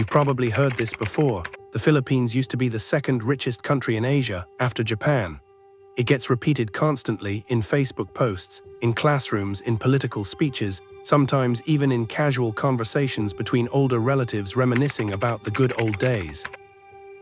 You've probably heard this before. The Philippines used to be the second richest country in Asia after Japan. It gets repeated constantly in Facebook posts, in classrooms, in political speeches, sometimes even in casual conversations between older relatives reminiscing about the good old days.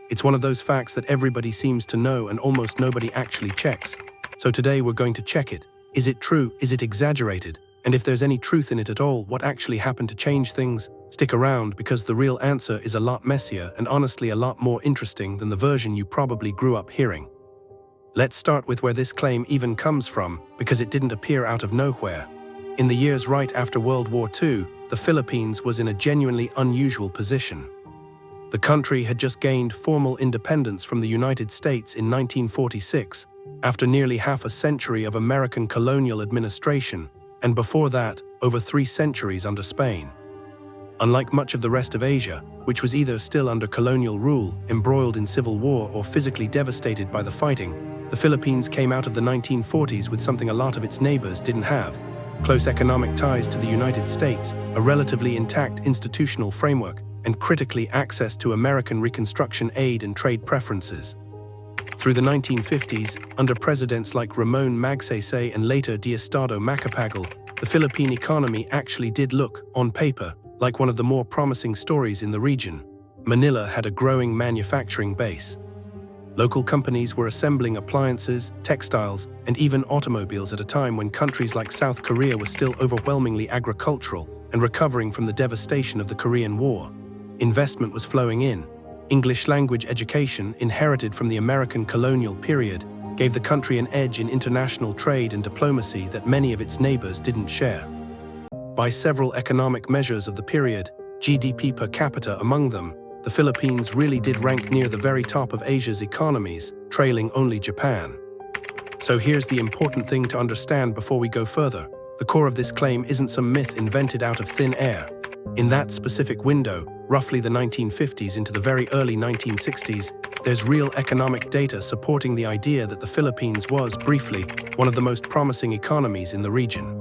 It's one of those facts that everybody seems to know and almost nobody actually checks. So today we're going to check it. Is it true? Is it exaggerated? And if there's any truth in it at all, what actually happened to change things? Stick around, because the real answer is a lot messier and honestly a lot more interesting than the version you probably grew up hearing. Let's start with where this claim even comes from, because it didn't appear out of nowhere. In the years right after World War II, the Philippines was in a genuinely unusual position. The country had just gained formal independence from the United States in 1946, after nearly half a century of American colonial administration, and before that, over 3 centuries under Spain. Unlike much of the rest of Asia, which was either still under colonial rule, embroiled in civil war, or physically devastated by the fighting, the Philippines came out of the 1940s with something a lot of its neighbors didn't have: close economic ties to the United States, a relatively intact institutional framework, and critically access to American Reconstruction aid and trade preferences. Through the 1950s, under presidents like Ramon Magsaysay and later Diosdado Macapagal, the Philippine economy actually did look, on paper, like one of the more promising stories in the region. Manila had a growing manufacturing base. Local companies were assembling appliances, textiles, and even automobiles at a time when countries like South Korea were still overwhelmingly agricultural and recovering from the devastation of the Korean War. Investment was flowing in. English language education, inherited from the American colonial period, gave the country an edge in international trade and diplomacy that many of its neighbors didn't share. By several economic measures of the period, GDP per capita among them, the Philippines really did rank near the very top of Asia's economies, trailing only Japan. So here's the important thing to understand before we go further. The core of this claim isn't some myth invented out of thin air. In that specific window, roughly the 1950s into the very early 1960s, there's real economic data supporting the idea that the Philippines was, briefly, one of the most promising economies in the region.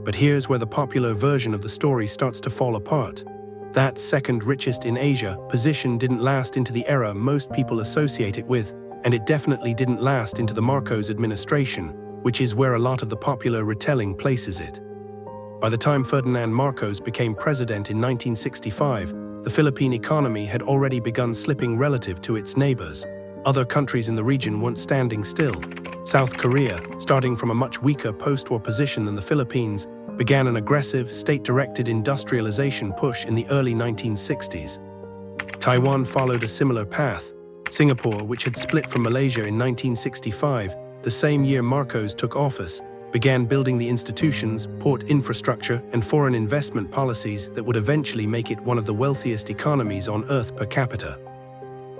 But here's where the popular version of the story starts to fall apart. That second richest in Asia position didn't last into the era most people associate it with, and it definitely didn't last into the Marcos administration, which is where a lot of the popular retelling places it. By the time Ferdinand Marcos became president in 1965, the Philippine economy had already begun slipping relative to its neighbors. Other countries in the region weren't standing still. South Korea, starting from a much weaker post-war position than the Philippines, began an aggressive, state-directed industrialization push in the early 1960s. Taiwan followed a similar path. Singapore, which had split from Malaysia in 1965, the same year Marcos took office, began building the institutions, port infrastructure, and foreign investment policies that would eventually make it one of the wealthiest economies on Earth per capita.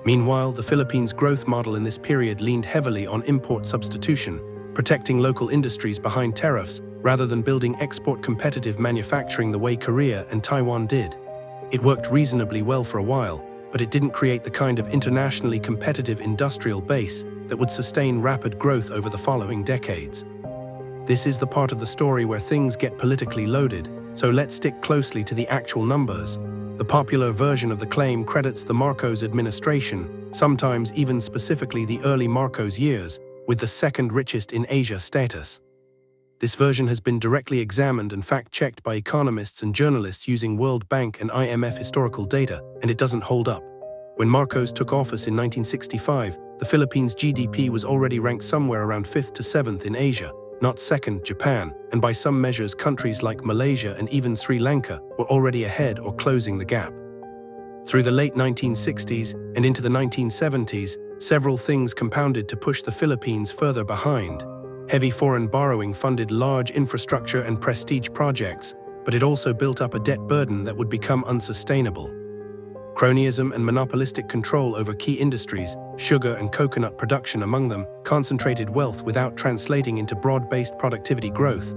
Meanwhile, the Philippines' growth model in this period leaned heavily on import substitution, protecting local industries behind tariffs, rather than building export-competitive manufacturing the way Korea and Taiwan did. It worked reasonably well for a while, but it didn't create the kind of internationally competitive industrial base that would sustain rapid growth over the following decades. This is the part of the story where things get politically loaded, so let's stick closely to the actual numbers. The popular version of the claim credits the Marcos administration, sometimes even specifically the early Marcos years, with the second richest in Asia status. This version has been directly examined and fact-checked by economists and journalists using World Bank and IMF historical data, and it doesn't hold up. When Marcos took office in 1965, the Philippines' GDP was already ranked somewhere around 5th to 7th in Asia, not second, Japan, and by some measures countries like Malaysia and even Sri Lanka were already ahead or closing the gap. Through the late 1960s and into the 1970s, several things compounded to push the Philippines further behind. Heavy foreign borrowing funded large infrastructure and prestige projects, but it also built up a debt burden that would become unsustainable. Cronyism and monopolistic control over key industries, sugar and coconut production among them, concentrated wealth without translating into broad-based productivity growth.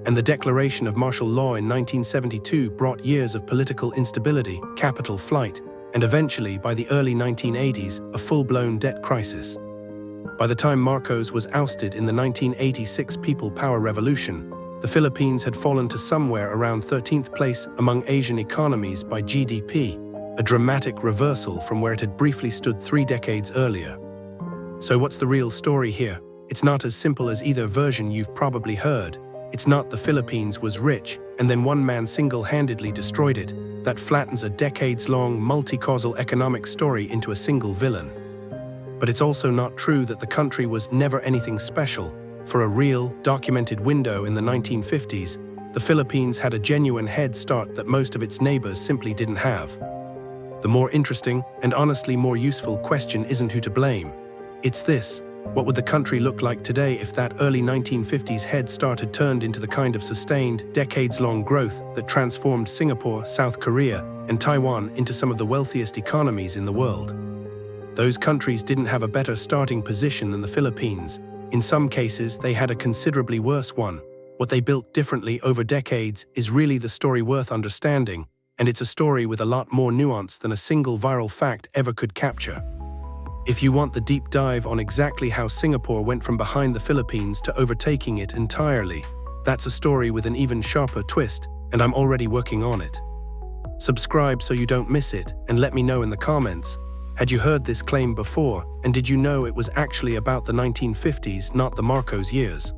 And the declaration of martial law in 1972 brought years of political instability, capital flight, and eventually, by the early 1980s, a full-blown debt crisis. By the time Marcos was ousted in the 1986 People Power Revolution, the Philippines had fallen to somewhere around 13th place among Asian economies by GDP, a dramatic reversal from where it had briefly stood 3 decades earlier. So what's the real story here? It's not as simple as either version you've probably heard. It's not the Philippines was rich, and then one man single-handedly destroyed it. That flattens a decades-long, multi-causal economic story into a single villain. But it's also not true that the country was never anything special. For a real, documented window in the 1950s, the Philippines had a genuine head start that most of its neighbors simply didn't have. The more interesting, and honestly more useful question isn't who to blame. It's this: what would the country look like today if that early 1950s head start had turned into the kind of sustained, decades-long growth that transformed Singapore, South Korea, and Taiwan into some of the wealthiest economies in the world? Those countries didn't have a better starting position than the Philippines. In some cases, they had a considerably worse one. What they built differently over decades is really the story worth understanding, and it's a story with a lot more nuance than a single viral fact ever could capture. If you want the deep dive on exactly how Singapore went from behind the Philippines to overtaking it entirely, that's a story with an even sharper twist, and I'm already working on it. Subscribe so you don't miss it, and let me know in the comments. Had you heard this claim before, and did you know it was actually about the 1950s, not the Marcos years?